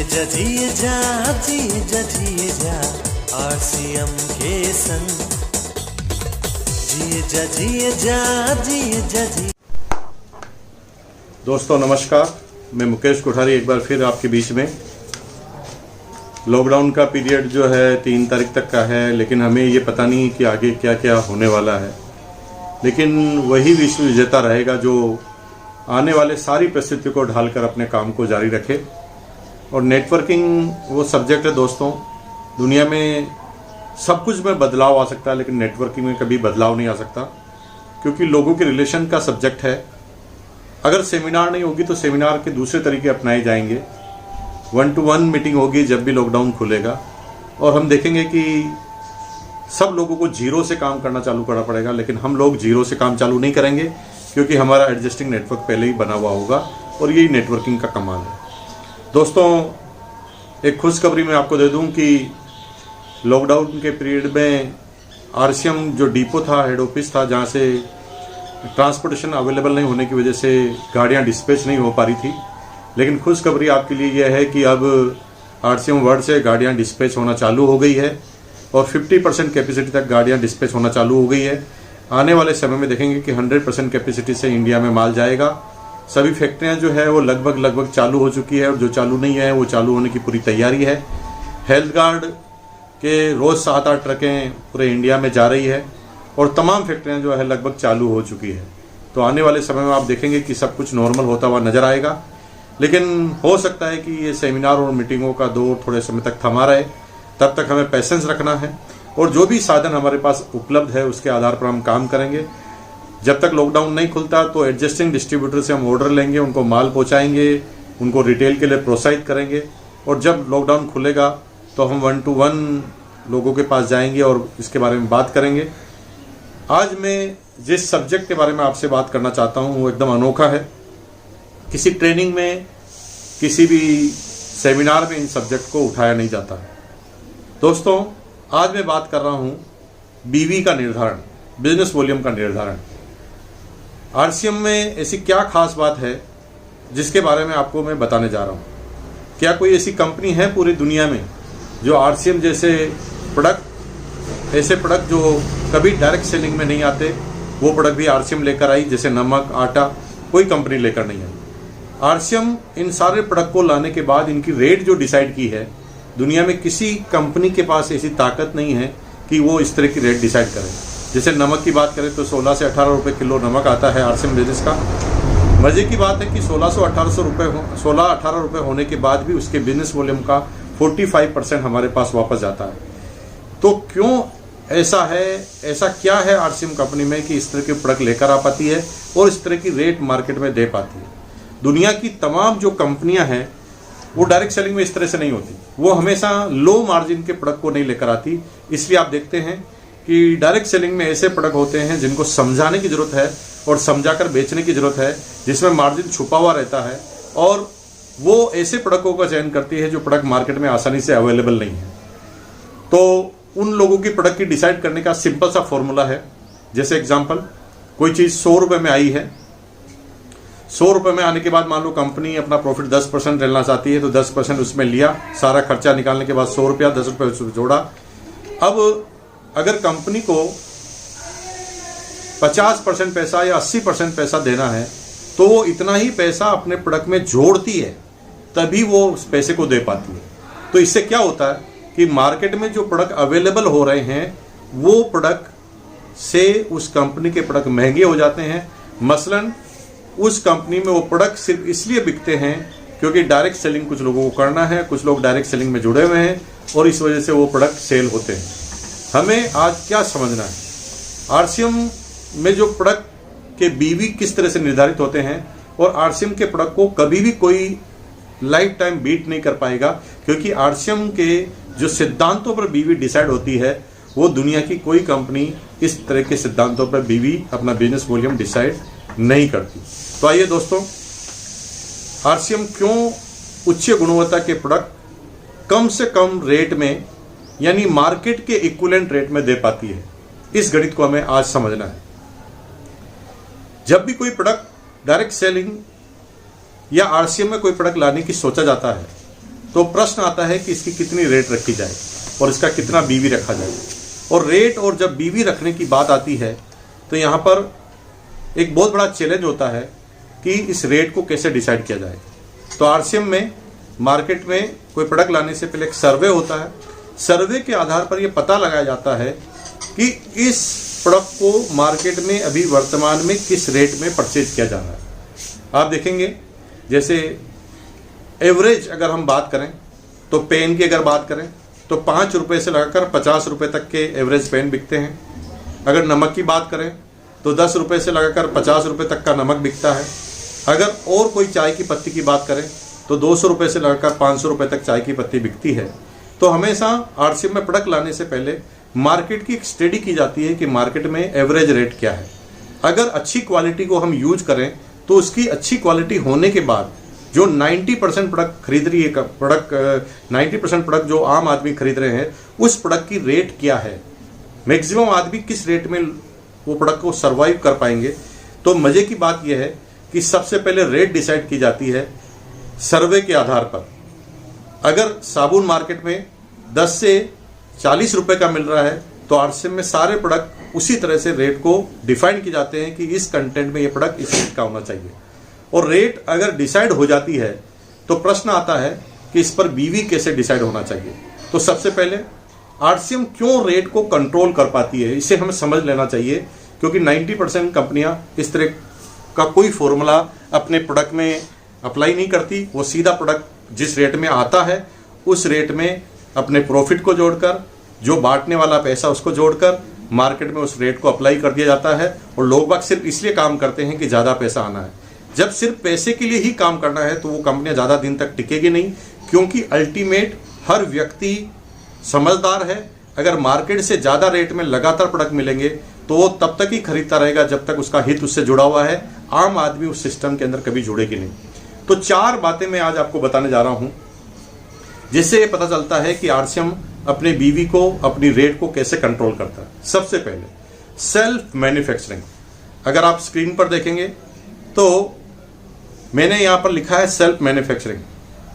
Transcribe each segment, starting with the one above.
जिए जा RCM के संग जिए जा। दोस्तों नमस्कार, मैं मुकेश कोठारी एक बार फिर आपके बीच में। लॉकडाउन का पीरियड जो है 3 तारीख तक का है, लेकिन हमें ये पता नहीं कि आगे क्या क्या होने वाला है। लेकिन वही विश्व विजेता रहेगा जो आने वाले सारी परिस्थितियों को ढालकर अपने काम को जारी रखे। और नेटवर्किंग वो सब्जेक्ट है दोस्तों, दुनिया में सब कुछ में बदलाव आ सकता है, लेकिन नेटवर्किंग में कभी बदलाव नहीं आ सकता, क्योंकि लोगों के रिलेशन का सब्जेक्ट है। अगर सेमिनार नहीं होगी तो सेमिनार के दूसरे तरीके अपनाए जाएंगे। 1-to-1 मीटिंग होगी जब भी लॉकडाउन खुलेगा, और हम देखेंगे कि सब लोगों को जीरो से काम करना चालू करना पड़ेगा। लेकिन हम लोग जीरो से काम चालू नहीं करेंगे, क्योंकि हमारा एडजस्टिंग नेटवर्क पहले ही बना हुआ होगा, और यही नेटवर्किंग का कमाल है। दोस्तों एक खुशखबरी मैं आपको दे दूं कि लॉकडाउन के पीरियड में RCM जो डिपो था, हेड ऑफिस था, जहां से ट्रांसपोर्टेशन अवेलेबल नहीं होने की वजह से गाड़ियां डिस्पैच नहीं हो पा रही थी, लेकिन खुशखबरी आपके लिए यह है कि अब RCM वर्ल्ड से गाड़ियां डिस्पैच होना चालू हो गई है, और 50% कैपेसिटी तक गाड़ियां डिस्पैच होना चालू हो गई है। आने वाले समय में देखेंगे कि 100% कैपेसिटी से इंडिया में माल जाएगा। सभी फैक्ट्रियां जो है वो लगभग चालू हो चुकी है, और जो चालू नहीं है वो चालू होने की पूरी तैयारी है। हेल्थ गार्ड के रोज़ 7-8 ट्रकें पूरे इंडिया में जा रही है, और तमाम फैक्ट्रियां जो है लगभग चालू हो चुकी है। तो आने वाले समय में आप देखेंगे कि सब कुछ नॉर्मल होता हुआ नजर आएगा। लेकिन हो सकता है कि ये सेमिनार और मीटिंगों का दौर थोड़े समय तक थमा रहे, तब तक हमें पेशेंस रखना है, और जो भी साधन हमारे पास उपलब्ध है उसके आधार पर हम काम करेंगे। जब तक लॉकडाउन नहीं खुलता तो एडजस्टिंग डिस्ट्रीब्यूटर से हम ऑर्डर लेंगे, उनको माल पहुंचाएंगे, उनको रिटेल के लिए प्रोत्साहित करेंगे, और जब लॉकडाउन खुलेगा तो हम 1-to-1 लोगों के पास जाएंगे और इसके बारे में बात करेंगे। आज मैं जिस सब्जेक्ट के बारे में आपसे बात करना चाहता हूं वो एकदम अनोखा है। किसी ट्रेनिंग में, किसी भी सेमिनार में इन सब्जेक्ट को उठाया नहीं जाता है। दोस्तों आज मैं बात कर रहा हूं BV का निर्धारण, बिजनेस वॉल्यूम का निर्धारण। RCM में ऐसी क्या खास बात है जिसके बारे में आपको मैं बताने जा रहा हूं। क्या कोई ऐसी कंपनी है पूरी दुनिया में जो RCM जैसे प्रोडक्ट, ऐसे प्रोडक्ट जो कभी डायरेक्ट सेलिंग में नहीं आते, वो प्रोडक्ट भी RCM लेकर आई, जैसे नमक, आटा, कोई कंपनी लेकर नहीं आई। RCM इन सारे प्रोडक्ट को लाने के बाद इनकी रेट जो डिसाइड की है, दुनिया में किसी कंपनी के पास ऐसी ताकत नहीं है कि वो इस तरह की रेट डिसाइड करे। जैसे नमक की बात करें तो 16 से 18 रुपए किलो नमक आता है RCM बिजनेस का। मजे की बात है कि 16-18 रुपए होने के बाद भी उसके बिजनेस वॉल्यूम का 45% हमारे पास वापस जाता है। तो क्यों ऐसा है, ऐसा क्या है RCM कंपनी में कि इस तरह के प्रोडक्ट लेकर आ पाती है और इस तरह की रेट मार्केट में दे पाती है। दुनिया की तमाम जो कंपनियां हैं वो डायरेक्ट सेलिंग में इस तरह से नहीं होती, वो हमेशा लो मार्जिन के प्रोडक्ट को नहीं लेकर आती। इसलिए आप देखते हैं कि डायरेक्ट सेलिंग में ऐसे प्रोडक्ट होते हैं जिनको समझाने की जरूरत है और समझाकर बेचने की जरूरत है, जिसमें मार्जिन छुपा हुआ रहता है, और वो ऐसे प्रोडक्टों का चयन करती है जो प्रोडक्ट मार्केट में आसानी से अवेलेबल नहीं है। तो उन लोगों की प्रोडक्ट की डिसाइड करने का सिंपल सा फॉर्मूला है। जैसे एग्जांपल, कोई चीज 100 रुपए में आई है, 100 रुपए में आने के बाद मान लो कंपनी अपना प्रॉफिट 10% लेना चाहती है, तो 10% उसमें लिया, सारा खर्चा निकालने के बाद 100 रुपया 10 रुपये उसमें जोड़ा। अब अगर कंपनी को 50% पैसा या 80% पैसा देना है, तो वो इतना ही पैसा अपने प्रोडक्ट में जोड़ती है, तभी वो उस पैसे को दे पाती है। तो इससे क्या होता है कि मार्केट में जो प्रोडक्ट अवेलेबल हो रहे हैं वो प्रोडक्ट से उस कंपनी के प्रोडक्ट महंगे हो जाते हैं। मसलन उस कंपनी में वो प्रोडक्ट सिर्फ इसलिए बिकते हैं क्योंकि डायरेक्ट सेलिंग कुछ लोगों को करना है, कुछ लोग डायरेक्ट सेलिंग में जुड़े हुए हैं, और इस वजह से वो प्रोडक्ट सेल होते हैं। हमें आज क्या समझना है, RCM में जो प्रोडक्ट के BV किस तरह से निर्धारित होते हैं, और RCM के प्रोडक्ट को कभी भी कोई लाइफ टाइम बीट नहीं कर पाएगा, क्योंकि RCM के जो सिद्धांतों पर BV डिसाइड होती है वो दुनिया की कोई कंपनी इस तरह के सिद्धांतों पर BV अपना बिजनेस वॉल्यूम डिसाइड नहीं करती। तो आइए दोस्तों, RCM क्यों उच्च गुणवत्ता के प्रोडक्ट कम से कम रेट में, यानी मार्केट के इक्विवेलेंट रेट में दे पाती है, इस गणित को हमें आज समझना है। जब भी कोई प्रोडक्ट डायरेक्ट सेलिंग या RCM में कोई प्रोडक्ट लाने की सोचा जाता है, तो प्रश्न आता है कि इसकी कितनी रेट रखी जाए और इसका कितना बीवी रखा जाए। और रेट और जब बीवी रखने की बात आती है तो यहाँ पर एक बहुत बड़ा चैलेंज होता है कि इस रेट को कैसे डिसाइड किया जाए। तो आरसीएम में मार्केट में कोई प्रोडक्ट लाने से पहले एक सर्वे होता है। सर्वे के आधार पर यह पता लगाया जाता है कि इस प्रोडक्ट को मार्केट में अभी वर्तमान में किस रेट में परचेज किया जा रहा है। आप देखेंगे जैसे एवरेज अगर हम बात करें तो पेन की अगर बात करें तो 5 रुपये से लगाकर 50 रुपये तक के एवरेज पेन बिकते हैं। अगर नमक की बात करें तो 10 रुपये से लगाकर 50 रुपये तक का नमक बिकता है। अगर और कोई चाय की पत्ती की बात करें तो 200 रुपये से लगाकर 500 रुपये तक चाय की पत्ती बिकती है। तो हमेशा आरसीएम में प्रोडक्ट लाने से पहले मार्केट की एक स्टडी की जाती है कि मार्केट में एवरेज रेट क्या है। अगर अच्छी क्वालिटी को हम यूज करें तो उसकी अच्छी क्वालिटी होने के बाद जो 90% प्रोडक्ट खरीद रही है, 90% प्रोडक्ट जो आम आदमी खरीद रहे हैं, उस प्रोडक्ट की रेट क्या है, मैक्सिमम आदमी किस रेट में वो प्रोडक्ट को सर्वाइव कर पाएंगे। तो मजे की बात यह है कि सबसे पहले रेट डिसाइड की जाती है सर्वे के आधार पर। अगर साबुन मार्केट में 10 से 40 रुपए का मिल रहा है तो आरसीएम में सारे प्रोडक्ट उसी तरह से रेट को डिफाइन किए जाते हैं कि इस कंटेंट में ये प्रोडक्ट इस रेट का होना चाहिए। और रेट अगर डिसाइड हो जाती है तो प्रश्न आता है कि इस पर बीवी कैसे डिसाइड होना चाहिए। तो सबसे पहले आरसीएम क्यों रेट को कंट्रोल कर पाती है, इसे हमें समझ लेना चाहिए। क्योंकि 90% कंपनियां इस तरह का कोई फॉर्मूला अपने प्रोडक्ट में अप्लाई नहीं करती। वो सीधा प्रोडक्ट जिस रेट में आता है उस रेट में अपने प्रॉफिट को जोड़कर, जो बांटने वाला पैसा उसको जोड़कर मार्केट में उस रेट को अप्लाई कर दिया जाता है। और लोग बाग सिर्फ इसलिए काम करते हैं कि ज़्यादा पैसा आना है। जब सिर्फ पैसे के लिए ही काम करना है तो वो कंपनियां ज़्यादा दिन तक टिकेगी नहीं, क्योंकि अल्टीमेट हर व्यक्ति समझदार है। अगर मार्केट से ज़्यादा रेट में लगातार प्रोडक्ट मिलेंगे तो वो तब तक ही खरीदता रहेगा जब तक उसका हित उससे जुड़ा हुआ है। आम आदमी उस सिस्टम के अंदर कभी जुड़ेगी नहीं। तो 4 बातें मैं आज आपको बताने जा रहा हूं जिससे ये पता चलता है कि आरसीएम अपने बीवी को, अपनी रेट को कैसे कंट्रोल करता है। सबसे पहले सेल्फ मैन्युफैक्चरिंग। अगर आप स्क्रीन पर देखेंगे तो मैंने यहां पर लिखा है सेल्फ मैन्युफैक्चरिंग।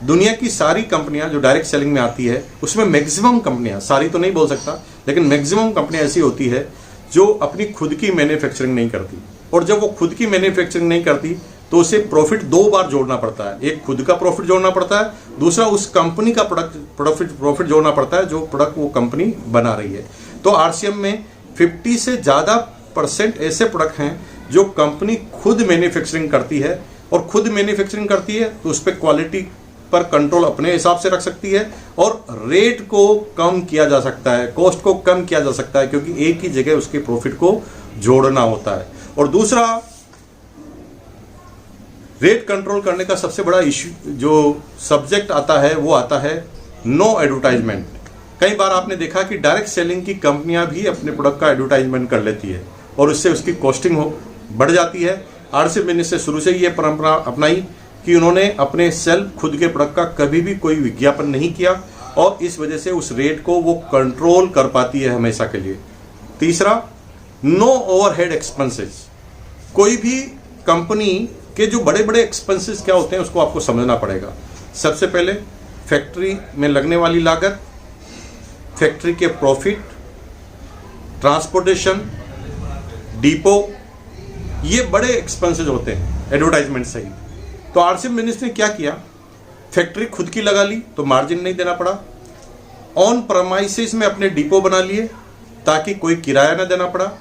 दुनिया की सारी कंपनियां जो डायरेक्ट सेलिंग में आती है उसमें मैक्सिमम कंपनियां, सारी तो नहीं बोल सकता, लेकिन मैक्सिमम कंपनियां ऐसी होती है जो अपनी खुद की मैन्युफैक्चरिंग नहीं करती। और जब वो खुद की मैन्युफैक्चरिंग नहीं करती तो उसे प्रॉफिट 2 बार जोड़ना पड़ता है। एक खुद का प्रॉफिट जोड़ना पड़ता है, दूसरा उस कंपनी का प्रॉफिट जोड़ना पड़ता है जो प्रोडक्ट वो कंपनी बना रही है। तो आरसीएम में 50 से ज़्यादा % ऐसे प्रोडक्ट हैं जो कंपनी खुद मैन्युफैक्चरिंग करती है। और खुद मैन्युफैक्चरिंग करती है तो उस पर क्वालिटी पर कंट्रोल अपने हिसाब से रख सकती है और रेट को कम किया जा सकता है, कॉस्ट को कम किया जा सकता है, क्योंकि एक ही जगह उसके प्रॉफिट को जोड़ना होता है। और दूसरा, रेट कंट्रोल करने का सबसे बड़ा इश्यू जो सब्जेक्ट आता है वो आता है नो एडवर्टाइजमेंट। कई बार आपने देखा कि डायरेक्ट सेलिंग की कंपनियां भी अपने प्रोडक्ट का एडवर्टाइजमेंट कर लेती है और उससे उसकी कॉस्टिंग बढ़ जाती है। आरसीएम ने शुरू से ये परंपरा अपनाई कि उन्होंने अपने सेल्फ खुद के प्रोडक्ट का कभी भी कोई विज्ञापन नहीं किया और इस वजह से उस रेट को वो कंट्रोल कर पाती है हमेशा के लिए। तीसरा, नो ओवरहेड एक्सपेंसेस। कोई भी कंपनी के जो बड़े बड़े एक्सपेंसेस क्या होते हैं उसको आपको समझना पड़ेगा। सबसे पहले फैक्ट्री में लगने वाली लागत, फैक्ट्री के प्रॉफिट, ट्रांसपोर्टेशन, डिपो, ये बड़े एक्सपेंसेस होते हैं एडवर्टाइजमेंट से ही। तो आरसीएम ने क्या किया, फैक्ट्री खुद की लगा ली तो मार्जिन नहीं देना पड़ा। ऑन प्रमाइसेस में अपने डिपो बना लिए ताकि कोई किराया ना देना पड़ा।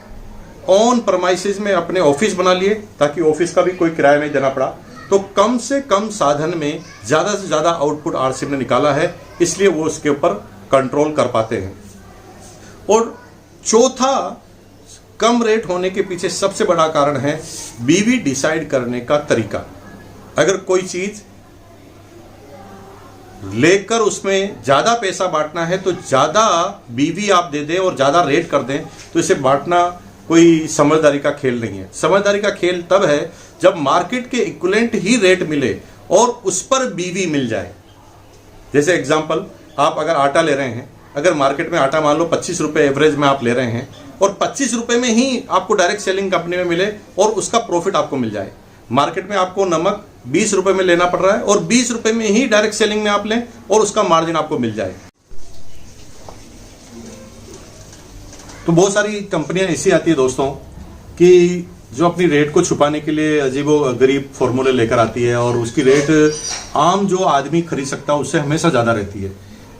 ऑन प्रमाइसेस में अपने ऑफिस बना लिए ताकि ऑफिस का भी कोई किराया नहीं देना पड़ा। तो कम से कम साधन में ज़्यादा से ज़्यादा आउटपुट आरसीएम ने निकाला है, इसलिए वो उसके ऊपर कंट्रोल कर पाते हैं। और चौथा, कम रेट होने के पीछे सबसे बड़ा कारण है बीवी डिसाइड करने का तरीका। अगर कोई चीज लेकर उसमें ज्यादा पैसा बांटना है तो ज्यादा बीवी आप दे दें और ज्यादा रेट कर दें, तो इसे बांटना कोई समझदारी का खेल नहीं है। समझदारी का खेल तब है जब मार्केट के इक्विवेलेंट ही रेट मिले और उस पर बीवी मिल जाए। जैसे एग्जांपल, आप अगर आटा ले रहे हैं, अगर मार्केट में आटा मान लो 25 रुपए एवरेज में आप ले रहे हैं और 25 रुपए में ही आपको डायरेक्ट सेलिंग कंपनी में मिले और उसका प्रॉफिट आपको मिल जाए। मार्केट में आपको नमक 20 रुपए में लेना पड़ रहा है और 20 रुपए में ही डायरेक्ट सेलिंग में आप लें और उसका मार्जिन आपको मिल जाए। तो बहुत सारी कंपनियां ऐसी आती है दोस्तों कि जो अपनी रेट को छुपाने के लिए अजीबो गरीब फॉर्मूले लेकर आती है और उसकी रेट आम जो आदमी खरीद सकता है उससे हमेशा ज़्यादा रहती है।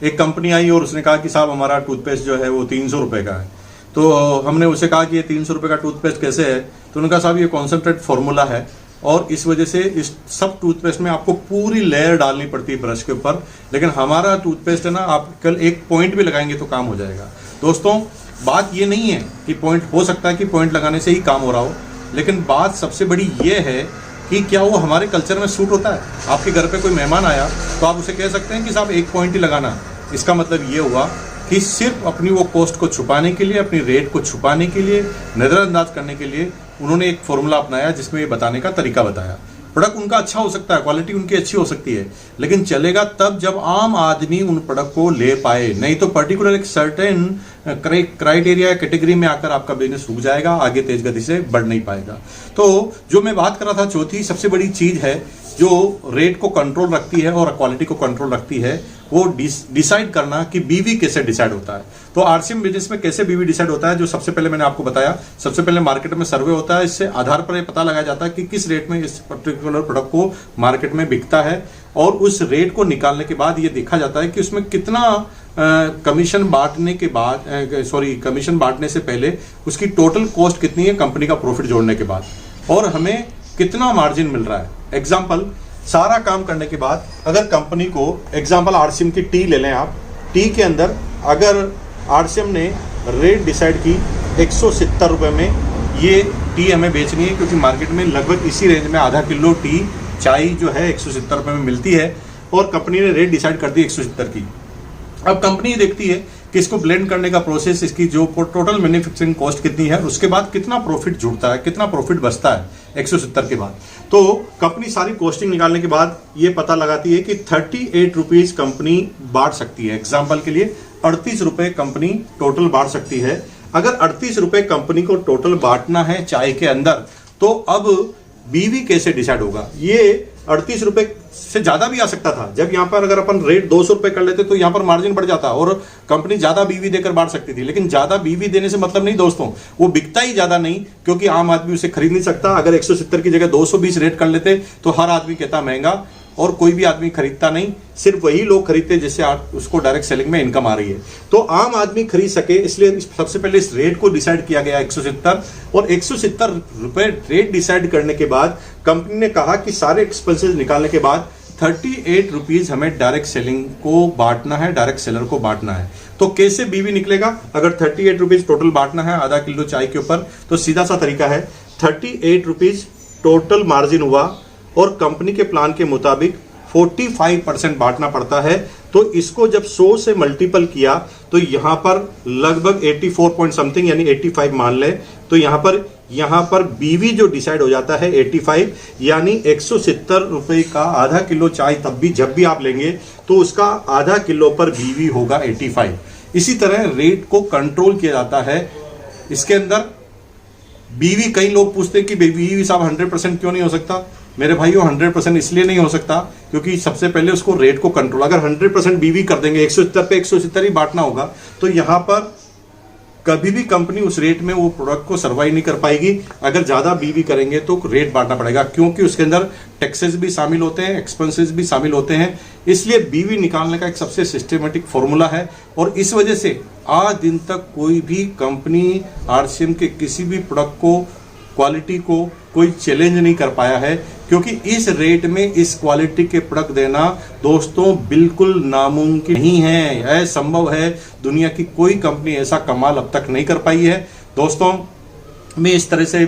एक कंपनी आई और उसने कहा कि साहब हमारा टूथपेस्ट जो है वो 300 रुपये का है। तो हमने उसे कहा कि ये 300 रुपये का टूथपेस्ट कैसे है? तो उन्होंने कहा साहब ये कॉन्सेंट्रेट फार्मूला है और इस वजह से इस सब टूथपेस्ट में आपको पूरी लेयर डालनी पड़ती है ब्रश के ऊपर, लेकिन हमारा टूथपेस्ट है ना, आप कल एक पॉइंट भी लगाएंगे तो काम हो जाएगा। दोस्तों बात ये नहीं है कि पॉइंट, हो सकता है कि पॉइंट लगाने से ही काम हो रहा हो, लेकिन बात सबसे बड़ी ये है कि क्या वो हमारे कल्चर में सूट होता है। आपके घर पे कोई मेहमान आया तो आप उसे कह सकते हैं कि साहब एक पॉइंट ही लगाना। इसका मतलब ये हुआ कि सिर्फ अपनी वो कॉस्ट को छुपाने के लिए, अपनी रेट को छुपाने के लिए, नज़रअंदाज करने के लिए उन्होंने एक फॉर्मूला अपनाया जिसमें ये बताने का तरीका बताया। प्रोडक्ट उनका अच्छा हो सकता है, क्वालिटी उनकी अच्छी हो सकती है, लेकिन चलेगा तब जब आम आदमी उन प्रोडक्ट को ले पाए। नहीं तो पर्टिकुलर एक सर्टेन क्राइटेरिया कैटेगरी में आकर आपका बिजनेस रुक जाएगा, आगे तेज गति से बढ़ नहीं पाएगा। तो जो मैं बात कर रहा था, चौथी सबसे बड़ी चीज है जो रेट को कंट्रोल रखती है और क्वालिटी को कंट्रोल रखती है, वो डिसाइड करना कि बीवी कैसे डिसाइड होता है। तो आरसीएम बिजनेस में कैसे बीवी डिसाइड होता है, जो सबसे पहले मैंने आपको बताया, सबसे पहले मार्केट में सर्वे होता है। इससे आधार पर पता लगाया जाता है कि किस रेट में इस पर्टिकुलर प्रोडक्ट को मार्केट में बिकता है और उस रेट को निकालने के बाद ये देखा जाता है कि उसमें कितना कमीशन बांटने के बाद, कमीशन बांटने से पहले उसकी टोटल कॉस्ट कितनी है कंपनी का प्रॉफिट जोड़ने के बाद, और हमें कितना मार्जिन मिल रहा है। एग्जाम्पल, सारा काम करने के बाद अगर कंपनी को, एग्जाम्पल आरसीएम की टी ले लें आप, टी के अंदर अगर आरसीएम ने रेट डिसाइड की 170 रुपये में ये टी हमें बेचनी है, क्योंकि मार्केट में लगभग इसी रेंज में आधा किलो टी चाय जो है 170 रुपये में मिलती है, और कंपनी ने रेट डिसाइड कर दी 170 की। अब कंपनी देखती है कि इसको ब्लेंड करने का प्रोसेस, इसकी जो टोटल मैन्युफैक्चरिंग कॉस्ट कितनी है, उसके बाद कितना प्रॉफिट जुड़ता है, कितना प्रॉफिट बचता है 170 के बाद। तो कंपनी सारी कॉस्टिंग निकालने के बाद ये पता लगाती है कि 38 रुपीज कंपनी बांट सकती है। एग्जाम्पल के लिए 38 रुपए कंपनी टोटल बांट सकती है। अगर 38 रुपए कंपनी को टोटल बांटना है चाय के अंदर, तो अब बीवी कैसे डिसाइड होगा? ये 38 रुपए से ज्यादा भी आ सकता था। जब यहाँ पर अगर अपन रेट 200 रुपए कर लेते तो यहाँ पर मार्जिन बढ़ जाता और कंपनी ज्यादा बीवी देकर बांट सकती थी। लेकिन ज्यादा बीवी देने से मतलब नहीं दोस्तों, वो बिकता ही ज्यादा नहीं, क्योंकि आम आदमी उसे खरीद नहीं सकता। अगर 170 की जगह 220 रेट कर लेते तो हर आदमी कहता महंगा, और कोई भी आदमी खरीदता नहीं, सिर्फ वही लोग खरीदते जिससे उसको डायरेक्ट सेलिंग में इनकम आ रही है। तो आम आदमी खरीद सके, इसलिए सबसे पहले इस रेट को डिसाइड किया गया 170, और 170 रुपए रेट डिसाइड करने के बाद कंपनी ने कहा कि सारे एक्सपेंसेस निकालने के बाद 38 रुपीज हमें डायरेक्ट सेलिंग को बांटना है, डायरेक्ट सेलर को बांटना है। तो कैसे बीवी निकलेगा? अगर 38 रुपीज टोटल बांटना है आधा किलो चाय के ऊपर, तो सीधा सा तरीका है, 38 रुपीज टोटल मार्जिन हुआ और कंपनी के प्लान के मुताबिक 45% बांटना पड़ता है। तो इसको जब 100 से मल्टीपल किया तो यहां पर लगभग 84 पॉइंट समथिंग यानी 85 मान ले, तो यहां पर बीवी जो डिसाइड हो जाता है 85, यानी 170 रुपए का आधा किलो चाय तब भी जब भी आप लेंगे तो उसका आधा किलो पर बीवी होगा 85। इसी तरह रेट को कंट्रोल किया जाता है। इसके अंदर बीवी, कई लोग पूछते हैं कि बीवी साहब 100% क्यों नहीं हो सकता? मेरे भाइयों 100% इसलिए नहीं हो सकता क्योंकि सबसे पहले उसको रेट को कंट्रोल, अगर 100% बीवी कर देंगे, 170 पे 170 ही बांटना होगा, तो यहां पर कभी भी कंपनी उस रेट में वो प्रोडक्ट को सर्वाइव नहीं कर पाएगी। अगर ज्यादा बीवी करेंगे तो रेट बांटना पड़ेगा, क्योंकि उसके अंदर टैक्सेस भी शामिल होते हैं, एक्सपेंसेस भी शामिल होते हैं। इसलिए बीवी निकालने का एक सबसे सिस्टमेटिक फॉर्मूला है, और इस वजह से आज दिन तक कोई भी कंपनी आरसीएम के किसी भी प्रोडक्ट को, क्वालिटी को कोई चैलेंज नहीं कर पाया है, क्योंकि इस रेट में इस क्वालिटी के प्रोडक्ट देना दोस्तों बिल्कुल नामुमकिन नहीं है, असंभव है। दुनिया की कोई कंपनी ऐसा कमाल अब तक नहीं कर पाई है। दोस्तों मैं इस तरह से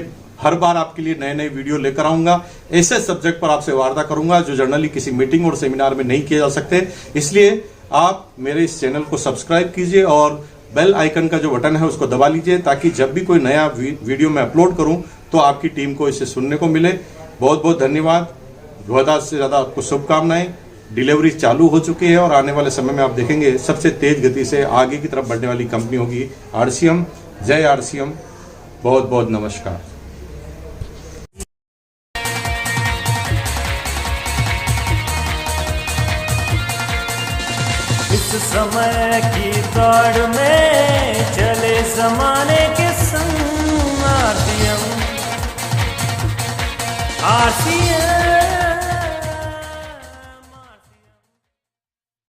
हर बार आपके लिए नए नए वीडियो लेकर आऊंगा, ऐसे सब्जेक्ट पर आपसे वार्ता करूंगा जो जनरली किसी मीटिंग और सेमिनार में नहीं किए जा सकते। इसलिए आप मेरे इस चैनल को सब्सक्राइब कीजिए और बेल आइकन का जो बटन है उसको दबा लीजिए, ताकि जब भी कोई नया वीडियो मैं अपलोड करूं तो आपकी टीम को इसे सुनने को मिले। बहुत बहुत धन्यवाद, ज़्यादा से ज़्यादा आपको शुभकामनाएं। डिलीवरी चालू हो चुकी है और आने वाले समय में आप देखेंगे सबसे तेज गति से आगे की तरफ बढ़ने वाली कंपनी होगी आरसीएम। जय आरसीएम, बहुत बहुत नमस्कार। इस समय की दौड़ में चले जमाने के संग आरसीएम